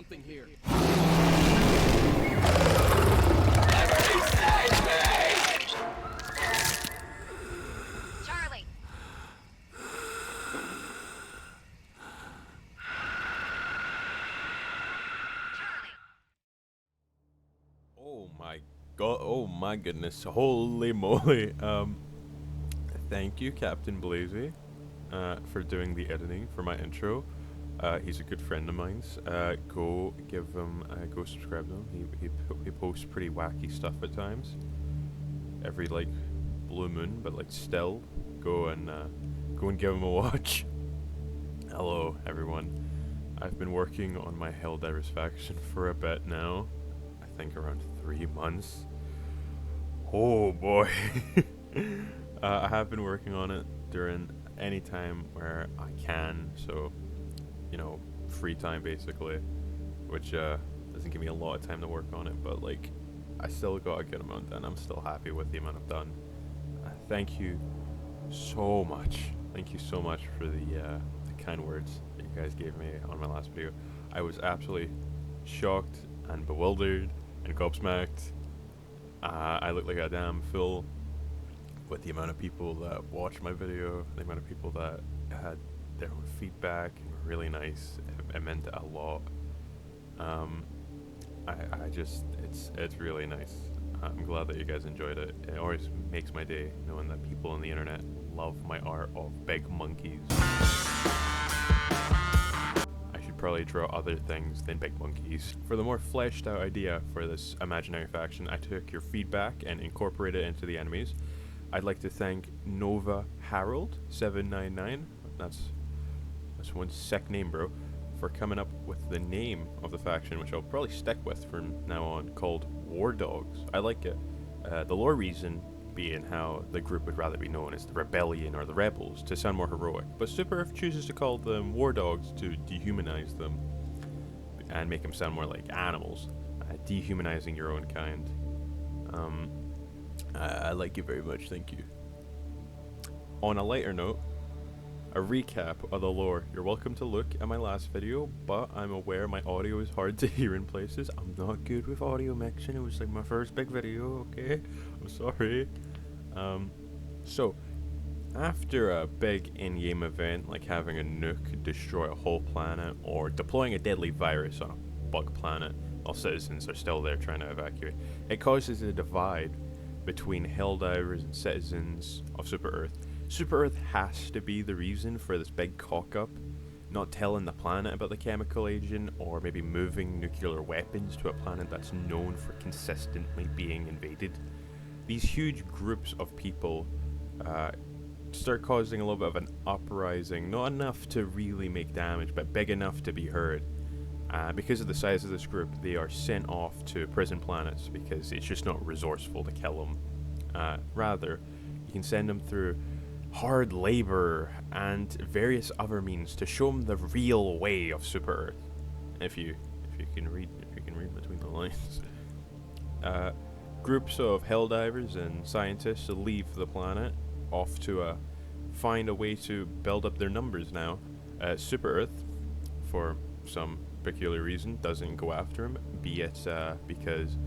something here. Charlie. Oh my god, oh my goodness, holy moly. Thank you, Captain Blazy, for doing the editing for my intro. He's a good friend of mine's. Go give him, go subscribe to him. He posts pretty wacky stuff at times. Every, like, blue moon, but, like, still, go and give him a watch. Hello, everyone. I've been working on my Helldivers faction for a bit now. I think around 3 months. Oh boy. I have been working on it during any time where I can, so, you know, free time basically, which doesn't give me a lot of time to work on it, but like, I still got a good amount done. I'm still happy with the amount I've done. Thank you so much. Thank you so much for the kind words that you guys gave me on my last video. I was absolutely shocked and bewildered and gobsmacked. I looked like a damn fool with the amount of people that watched my video, the amount of people that had their own feedback, and were really nice. It meant a lot. I just, it's really nice. I'm glad that you guys enjoyed it. It always makes my day knowing that people on the internet love my art of big monkeys. I should probably draw other things than big monkeys. For the more fleshed out idea for this imaginary faction, I took your feedback and incorporated it into the enemies. I'd like to thank Nova Harold 799. That's one sick name, bro, for coming up with the name of the faction, which I'll probably stick with from now on, called Wardogs. I like it. The lore reason being how the group would rather be known as the Rebellion or the Rebels to sound more heroic, but Super Earth chooses to call them Wardogs to dehumanize them and make them sound more like animals, dehumanizing your own kind. I like you very much, thank you. On a lighter note, a recap of the lore. You're welcome to look at my last video, but I'm aware my audio is hard to hear in places. I'm not good with audio mixing. It was like my first big video, okay? I'm sorry. So, after a big in-game event, like having a nuke destroy a whole planet, or deploying a deadly virus on a bug planet, while citizens are still there trying to evacuate, it causes a divide between Helldivers and citizens of Super Earth. Super Earth has to be the reason for this big cock-up, not telling the planet about the chemical agent, or maybe moving nuclear weapons to a planet that's known for consistently being invaded. These huge groups of people start causing a little bit of an uprising, not enough to really make damage, but big enough to be heard. Because of the size of this group, they are sent off to prison planets because it's just not resourceful to kill them. Rather, you can send them through hard labor and various other means to show them the real way of Super Earth. If you can read between the lines. Groups of Helldivers and scientists leave the planet off to find a way to build up their numbers now. Super Earth, for some peculiar reason, doesn't go after him, be it because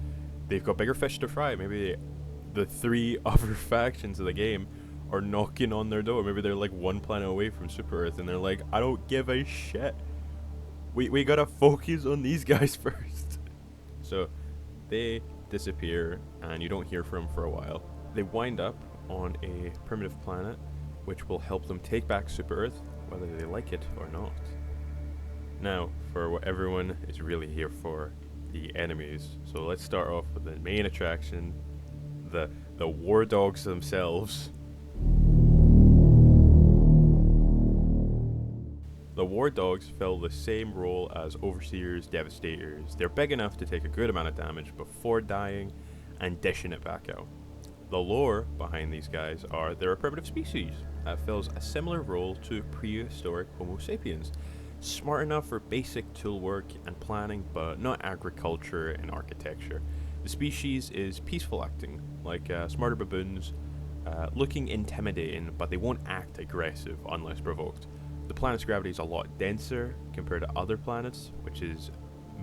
they've got bigger fish to fry. Maybe the 3 other factions of the game are knocking on their door. Maybe they're like 1 planet away from Super Earth and they're like, I don't give a shit. We gotta focus on these guys first. So they disappear and you don't hear from them for a while. They wind up on a primitive planet which will help them take back Super Earth, whether they like it or not. Now, for what everyone is really here for, the enemies. So let's start off with the main attraction, the Wardogs themselves. The Wardogs fill the same role as Overseers, Devastators. They're big enough to take a good amount of damage before dying and dishing it back out. The lore behind these guys are they're a primitive species that fills a similar role to prehistoric Homo sapiens. Smart enough for basic tool work and planning, but not agriculture and architecture. The species is peaceful acting, like smarter baboons, looking intimidating, but they won't act aggressive unless provoked. The planet's gravity is a lot denser compared to other planets, which is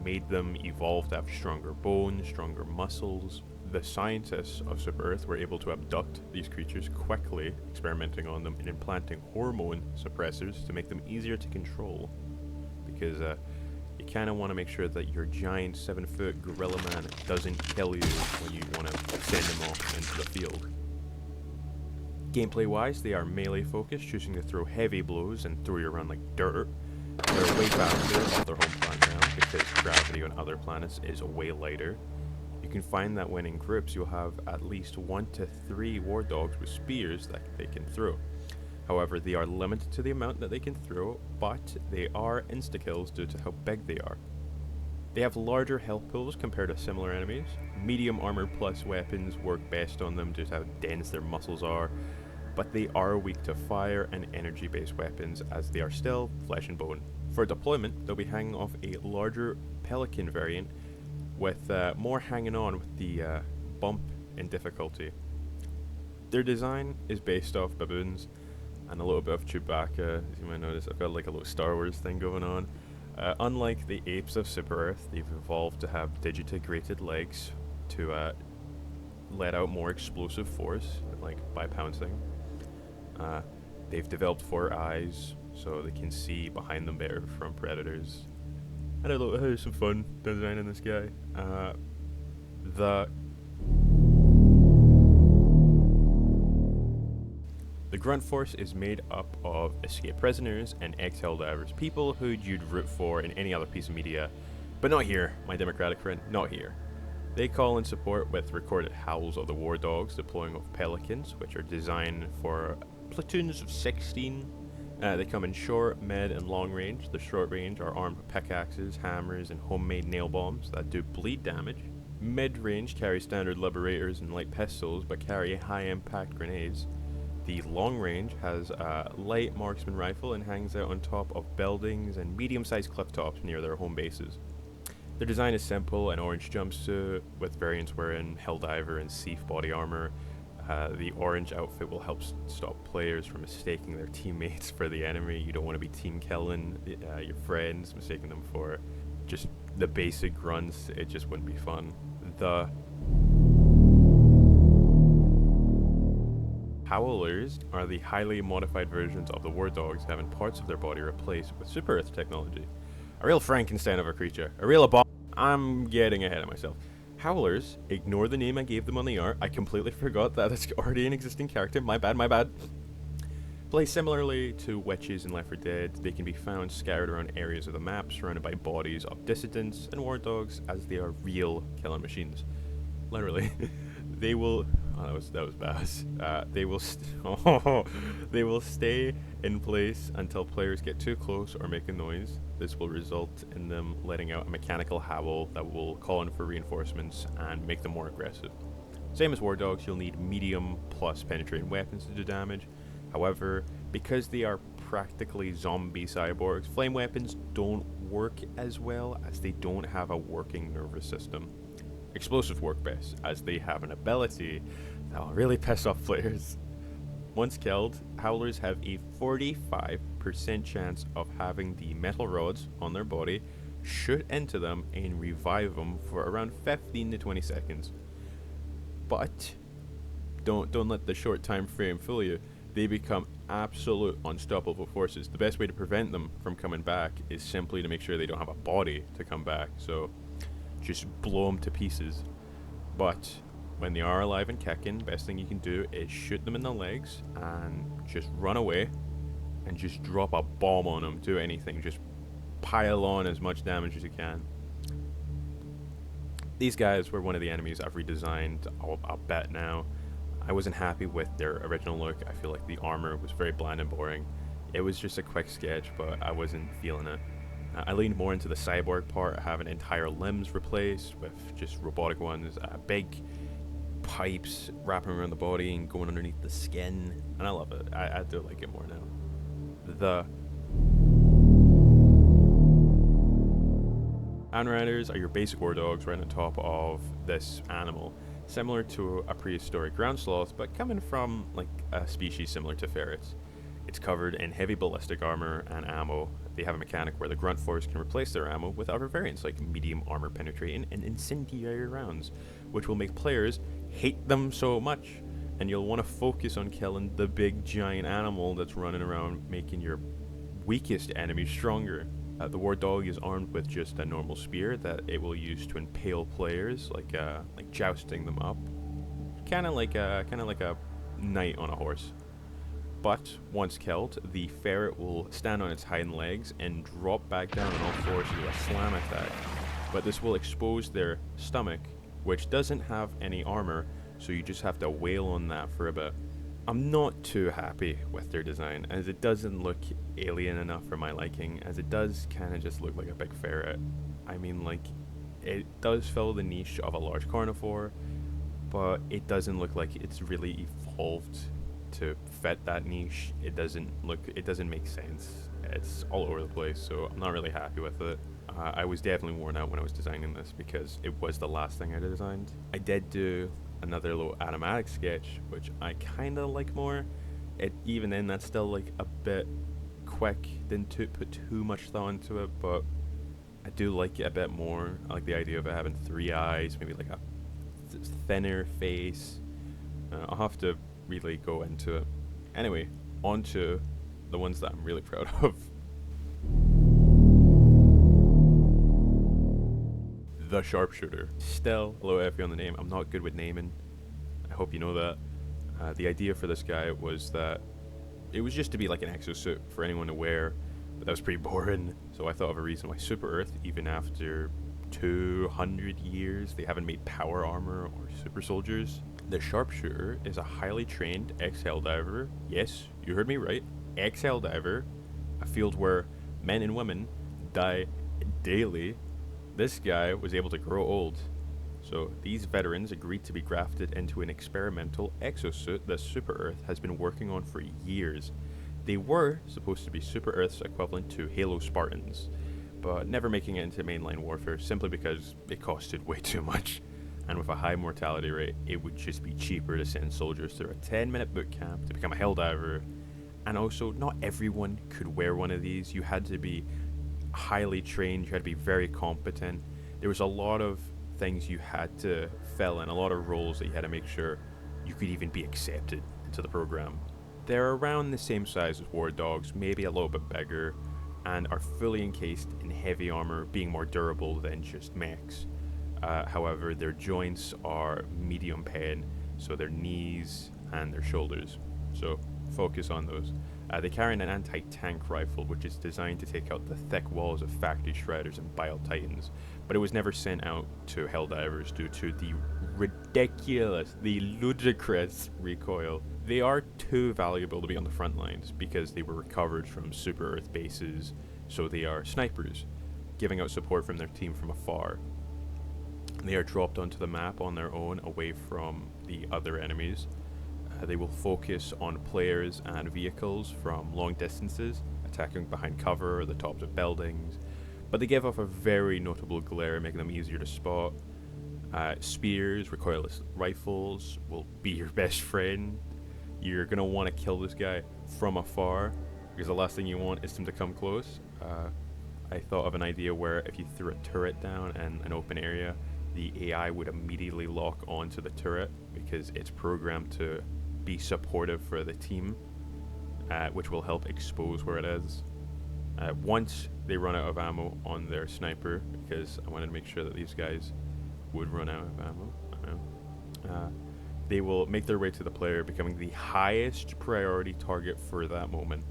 made them evolve to have stronger bones, stronger muscles. The scientists of Super Earth were able to abduct these creatures quickly, experimenting on them and implanting hormone suppressors to make them easier to control. Because you kind of want to make sure that your giant 7-foot gorilla man doesn't kill you when you want to send him off into the field. Gameplay wise, they are melee focused, choosing to throw heavy blows and throw you around like dirt. They're way faster off their home planet now because gravity on other planets is way lighter. You can find that when in groups you'll have at least 1 to 3 Wardogs with spears that they can throw. However, they are limited to the amount that they can throw, but they are insta-kills due to how big they are. They have larger health pools compared to similar enemies. Medium armor plus weapons work best on them due to how dense their muscles are, but they are weak to fire and energy-based weapons as they are still flesh and bone. For deployment, they'll be hanging off a larger Pelican variant with more hanging on with the bump in difficulty. Their design is based off baboons and a little bit of Chewbacca. As you might notice, I've got like a little Star Wars thing going on. Unlike the apes of Super Earth, they've evolved to have digitigrated legs to let out more explosive force, like by pouncing. They've developed 4 eyes, so they can see behind them better from predators. And there's some fun designing this guy. The Grunt Force is made up of escaped prisoners and ex-Helldivers, people who you'd root for in any other piece of media, but not here, my democratic friend, not here. They call in support with recorded howls of the Wardogs deploying of Pelicans, which are designed for platoons of 16. They come in short, mid, and long range. The short range are armed with pickaxes, hammers, and homemade nail bombs that do bleed damage. Mid range carry standard liberators and light pistols, but carry high impact grenades. The long range has a light marksman rifle and hangs out on top of buildings and medium-sized cliff tops near their home bases. Their design is simple, an orange jumpsuit with variants wearing Helldiver and Thief body armor. The orange outfit will help stop players from mistaking their teammates for the enemy. You don't want to be team killing your friends, mistaking them for just the basic grunts. It just wouldn't be fun. The Howlers are the highly modified versions of the Wardogs, having parts of their body replaced with Super Earth technology. A real Frankenstein of a creature. A real I'm getting ahead of myself. Howlers, ignore the name I gave them on the art. I completely forgot that it's already an existing character. My bad. Play similarly to witches in Left 4 Dead. They can be found scattered around areas of the map, surrounded by bodies of dissidents and Wardogs, as they are real killing machines. Literally. They will. Oh, that was bad. They will stay in place until players get too close or make a noise. This will result in them letting out a mechanical howl that will call in for reinforcements and make them more aggressive. Same as Wardogs, you'll need medium plus penetrating weapons to do damage. However, because they are practically zombie cyborgs, flame weapons don't work as well as they don't have a working nervous system. Explosives work best, as they have an ability that will really piss off players. Once killed, Howlers have a 45% chance of having the metal rods on their body shoot into them and revive them for around 15 to 20 seconds. But don't let the short time frame fool you. They become absolute unstoppable forces. The best way to prevent them from coming back is simply to make sure they don't have a body to come back. So just blow them to pieces. But when they are alive and kicking, best thing you can do is shoot them in the legs and just run away and just drop a bomb on them. Do anything, just pile on as much damage as you can. These guys were one of the enemies I've redesigned a bit now. I wasn't happy with their original look. I feel like the armor was very bland and boring. It was just a quick sketch, but I wasn't feeling it. I leaned more into the cyborg part, having entire limbs replaced with just robotic ones, big pipes wrapping around the body and going underneath the skin, and I love it. I do like it more now. The Hound Riders are your basic Wardogs right on top of this animal, similar to a prehistoric ground sloth, but coming from like a species similar to ferrets. It's covered in heavy ballistic armor and ammo. They have a mechanic where the Grunt Force can replace their ammo with other variants like medium armor penetrating and incendiary rounds, which will make players hate them so much, and you'll want to focus on killing the big giant animal that's running around making your weakest enemy stronger. The Wardog is armed with just a normal spear that it will use to impale players, like jousting them up, kind of like a knight on a horse. But once killed, the ferret will stand on its hind legs and drop back down on all fours to do a slam attack. But this will expose their stomach, which doesn't have any armor, so you just have to wail on that for a bit. I'm not too happy with their design, as it doesn't look alien enough for my liking, as it does kind of just look like a big ferret. I mean, like, it does fill the niche of a large carnivore, but it doesn't look like it's really evolved to fit that niche. It doesn't make sense. It's all over the place, so I'm not really happy with it. I was definitely worn out when I was designing this because it was the last thing I designed. I did do another little animatic sketch, which I kind of like more. Even then, that's still like a bit quick. Didn't put too much thought into it, but I do like it a bit more. I like the idea of it having 3 eyes, maybe like a thinner face. I'll have to really go into it. Anyway, on to the ones that I'm really proud of. The Sharpshooter. Still a little iffy on the name. I'm not good with naming. I hope you know that. The idea for this guy was that it was just to be like an exosuit for anyone to wear, but that was pretty boring. So I thought of a reason why Super Earth, even after 200 years, they haven't made power armor or super soldiers. The Sharpshooter is a highly trained ex-Helldiver. Yes, you heard me right. Ex-Helldiver, a field where men and women die daily. This guy was able to grow old. So these veterans agreed to be grafted into an experimental exosuit that Super Earth has been working on for years. They were supposed to be Super Earth's equivalent to Halo Spartans, but never making it into mainline warfare simply because it costed way too much. And with a high mortality rate, it would just be cheaper to send soldiers through a 10-minute boot camp to become a Helldiver. And also, not everyone could wear one of these. You had to be highly trained, you had to be very competent. There was a lot of things you had to fill in, a lot of roles that you had to make sure you could even be accepted into the program. They're around the same size as Wardogs, maybe a little bit bigger, and are fully encased in heavy armor, being more durable than just mechs. However, their joints are medium pen, so their knees and their shoulders. So focus on those. They carry an anti-tank rifle, which is designed to take out the thick walls of factory shredders and bile titans, but it was never sent out to Helldivers due to the ludicrous recoil. They are too valuable to be on the front lines because they were recovered from Super Earth bases, so they are snipers, giving out support from their team from afar. They are dropped onto the map on their own, away from the other enemies. They will focus on players and vehicles from long distances, attacking behind cover or the tops of buildings, but they give off a very notable glare, making them easier to spot. Spears, recoilless rifles will be your best friend. You're going to want to kill this guy from afar, because the last thing you want is him to come close. I thought of an idea where if you threw a turret down in an open area, the AI would immediately lock onto the turret because it's programmed to be supportive for the team, which will help expose where it is. Once they run out of ammo on their sniper, because I wanted to make sure that these guys would run out of ammo, they will make their way to the player, becoming the highest priority target for that moment.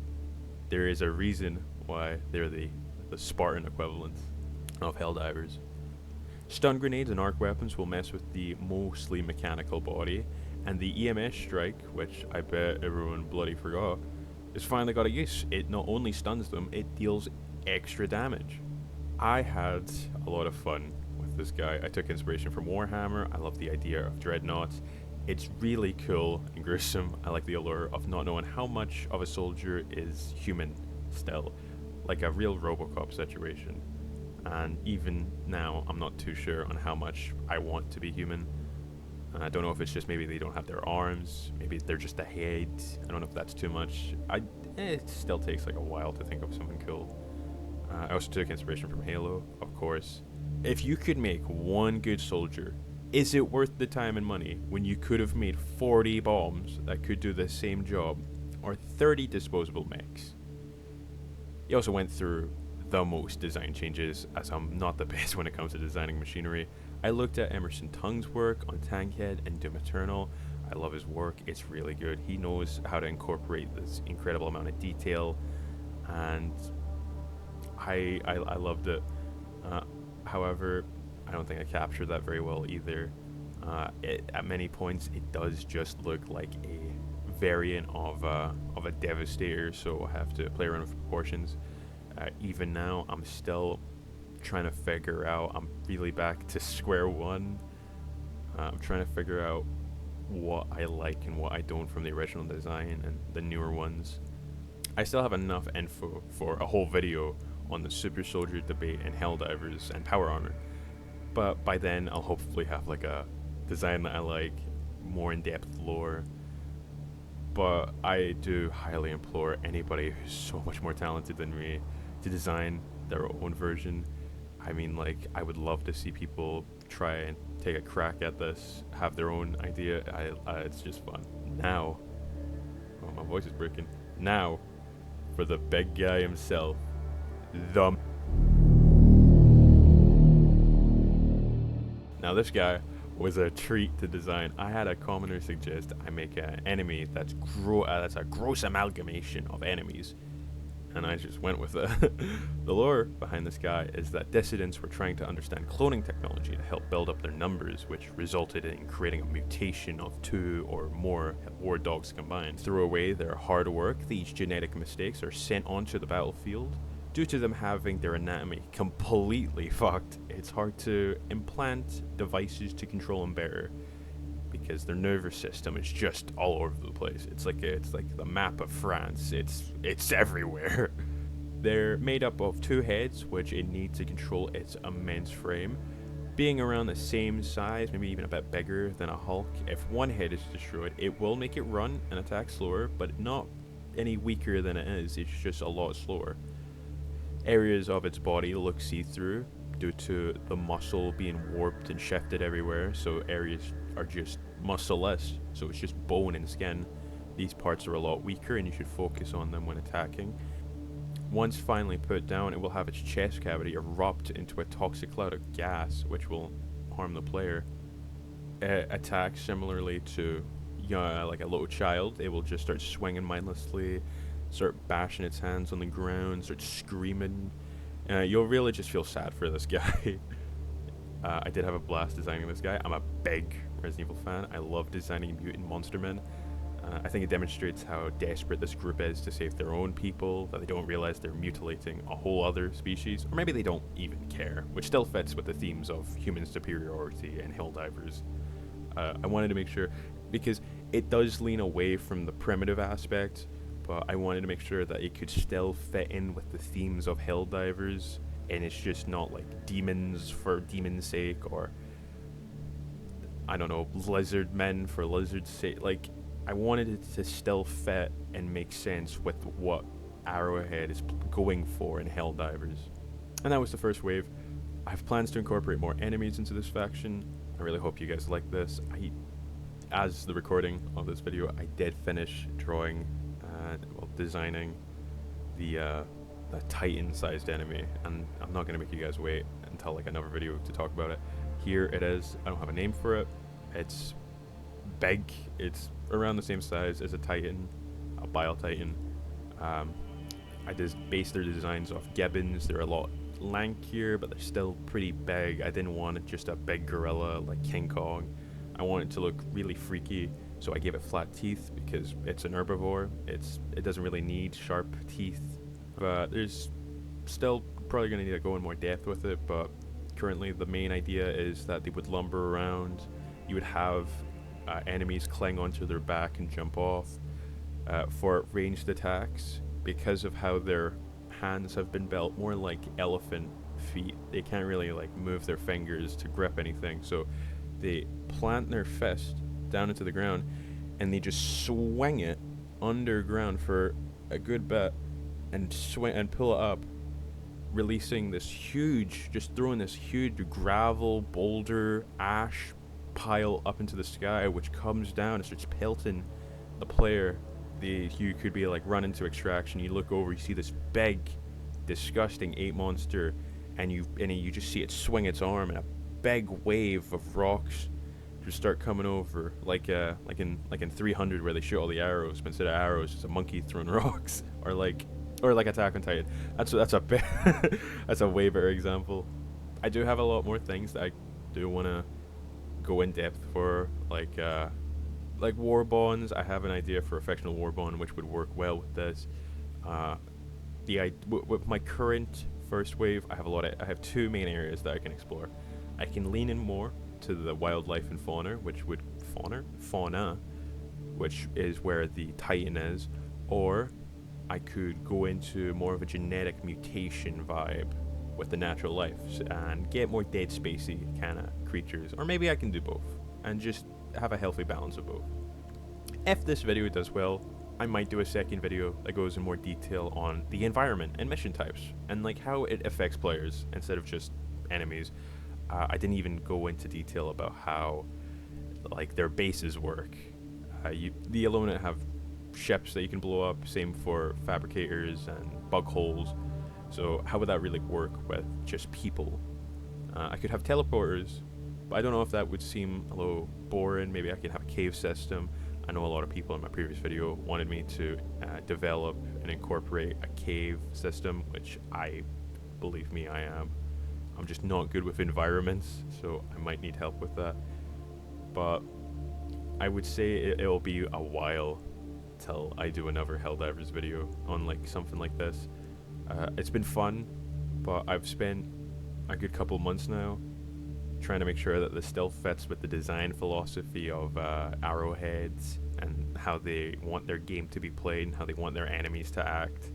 There is a reason why they're the Spartan equivalent of Helldivers. Stun grenades and arc weapons will mess with the mostly mechanical body, and the EMS strike, which I bet everyone bloody forgot, is finally got a use. It not only stuns them, it deals extra damage. I had a lot of fun with this guy. I took inspiration from Warhammer. I love the idea of dreadnoughts. It's really cool and gruesome. I like the allure of not knowing how much of a soldier is human still, like a real RoboCop situation. And even now, I'm not too sure on how much I want to be human. I don't know if it's just maybe they don't have their arms, maybe they're just a head. I don't know if that's too much. It still takes like a while to think of something cool. I also took inspiration from Halo, of course. If you could make one good soldier, is it worth the time and money when you could have made 40 bombs that could do the same job, or 30 disposable mechs? He also went through the most design changes, as I'm not the best when it comes to designing machinery. I looked at Emerson Tung's work on Tankhead and Doom Eternal. I love his work, it's really good. He knows how to incorporate this incredible amount of detail, and I loved it. However, I don't think I captured that very well either. At many points, it does just look like a variant of a Devastator, so I have to play around with proportions. Even now, I'm still trying to figure out. I'm really back to square one. I'm trying to figure out what I like and what I don't from the original design and the newer ones. I still have enough info for a whole video on the Super Soldier debate and Helldivers and Power Armor, but by then I'll hopefully have like a design that I like, more in-depth lore. But I do highly implore anybody who's so much more talented than me to design their own version. I mean, like, I would love to see people try and take a crack at this, have their own idea. It's just fun. Now, oh, my voice is breaking. Now, for the big guy himself, the... Now, this guy was a treat to design. I had a commoner suggest I make an enemy that's a gross amalgamation of enemies, and I just went with it. The lore behind this guy is that dissidents were trying to understand cloning technology to help build up their numbers, which resulted in creating a mutation of 2 or more Wardogs combined. Through away their hard work, these genetic mistakes are sent onto the battlefield. Due to them having their anatomy completely fucked, it's hard to implant devices to control them better, because their nervous system is just all over the place. It's like the map of France. It's everywhere. They're made up of 2 heads, which it needs to control its immense frame. Being around the same size, maybe even a bit bigger than a Hulk, if one head is destroyed, it will make it run and attack slower, but not any weaker than it is. It's just a lot slower. Areas of its body look see-through due to the muscle being warped and shifted everywhere, so areas are just muscle-less, so it's just bone and skin. These parts are a lot weaker and you should focus on them when attacking. Once finally put down, it will have its chest cavity erupt into a toxic cloud of gas, which will harm the player. Attack similarly to like a little child, it will just start swinging mindlessly, start bashing its hands on the ground, start screaming. You'll really just feel sad for this guy. I did have a blast designing this guy. I'm a big Resident Evil fan. I love designing mutant monster men. I think it demonstrates how desperate this group is to save their own people, that they don't realize they're mutilating a whole other species, or maybe they don't even care, which still fits with the themes of human superiority and Helldivers. I wanted to make sure, because it does lean away from the primitive aspect, but I wanted to make sure that it could still fit in with the themes of Helldivers, and it's just not like demons for demon's sake, or I don't know, lizard men for lizard's sake. Like, I wanted it to still fit and make sense with what Arrowhead is going for in Helldivers. And that was the first wave. I have plans to incorporate more enemies into this faction. I really hope you guys like this. As the recording of this video, I did finish drawing designing the Titan-sized enemy, and I'm not going to make you guys wait until like another video to talk about it. Here it is. I don't have a name for it. It's big. It's around the same size as a Titan, a Bile Titan. I just based their designs off Gibbons. They're a lot lankier, but they're still pretty big. I didn't want just a big gorilla like King Kong. I want it to look really freaky, so I gave it flat teeth because it's an herbivore. It doesn't really need sharp teeth, but there's still probably going to need to go in more depth with it. But currently the main idea is that they would lumber around. You would have enemies cling onto their back and jump off. For ranged attacks, because of how their hands have been built more like elephant feet, they can't really like move their fingers to grip anything, so they plant their fist down into the ground and they just swing it underground for a good bit and swing and pull it up releasing this huge, just throwing this huge gravel, boulder, ash pile up into the sky, which comes down and starts pelting the player. You could be like running to extraction. You look over, you see this big, disgusting ape monster, and you just see it swing its arm, and a big wave of rocks just start coming over, like in 300 where they shoot all the arrows, but instead of arrows, it's a monkey throwing rocks, or like Attack on Titan. That's a that's a way better example. I do have a lot more things that I do want to go in depth for, like war bonds. I have an idea for a fictional war bond which would work well with this. With my current first wave, I have two main areas that I can explore. I can lean in more to the wildlife and fauna, which is where the Titan is, or I could go into more of a genetic mutation vibe with the natural life and get more Dead Spacey kind of creatures, or maybe I can do both and just have a healthy balance of both. If this video does well, I might do a second video that goes in more detail on the environment and mission types and like how it affects players instead of just enemies. I didn't even go into detail about how like their bases work. The Alona have ships that you can blow up, same for fabricators and bug holes. So how would that really work with just people? I could have teleporters, but I don't know if that would seem a little boring. Maybe I could have a cave system. I know a lot of people in my previous video wanted me to develop and incorporate a cave system, which believe me, I am. I'm just not good with environments, so I might need help with that. But I would say it'll be a while till I do another Helldivers video on like something like this. It's been fun, but I've spent a good couple months now trying to make sure that this still fits with the design philosophy of Arrowheads and how they want their game to be played and how they want their enemies to act.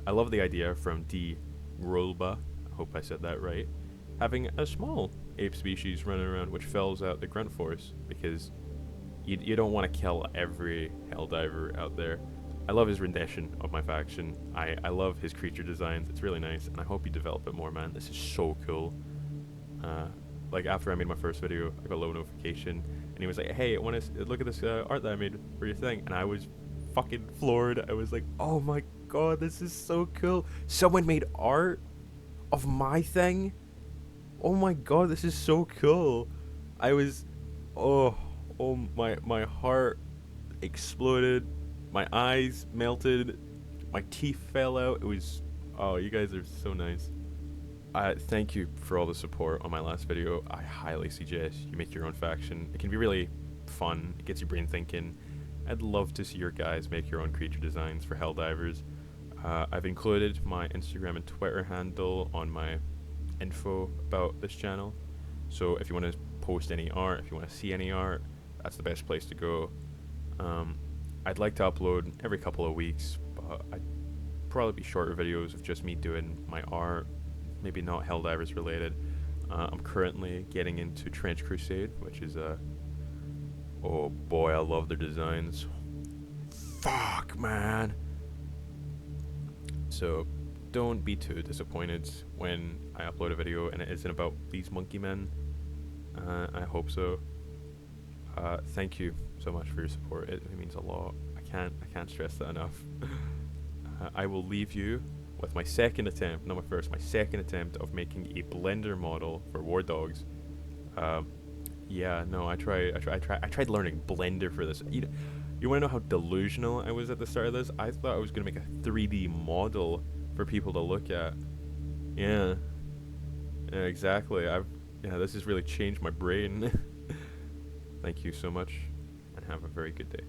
I love the idea from D. Rolba, I hope I said that right, having a small ape species running around which fills out the grunt force, because you don't want to kill every Helldiver out there. I love his rendition of my faction. I love his creature designs. It's really nice, and I hope you develop it more, man. This is so cool. Like after I made my first video, I got a little notification, and he was like, "Hey, want to look at this art that I made for your thing?" And I was fucking floored. I was like, "Oh my god, this is so cool! Someone made art of my thing. Oh my god, this is so cool!" I was, oh my heart exploded. My eyes melted. My teeth fell out. It was, oh, you guys are so nice. Thank you for all the support on my last video. I highly suggest you make your own faction. It can be really fun. It gets your brain thinking. I'd love to see your guys make your own creature designs for Helldivers. I've included my Instagram and Twitter handle on my info about this channel. So if you want to post any art, if you want to see any art, that's the best place to go. I'd like to upload every couple of weeks, but I'd probably be shorter videos of just me doing my art, maybe not Helldivers related. I'm currently getting into Trench Crusade, which is oh boy, I love their designs. Fuck, man. So don't be too disappointed when I upload a video and it isn't about these monkey men. I hope so. Thank you so much for your support. It means a lot. I can't stress that enough. I will leave you with my second attempt, not my first, my second attempt of making a Blender model for Wardogs. Yeah, no, I tried learning Blender for this. You want to know how delusional I was at the start of this? I thought I was gonna make a 3D model for people to look at. Yeah, exactly. This has really changed my brain. Thank you so much, and have a very good day.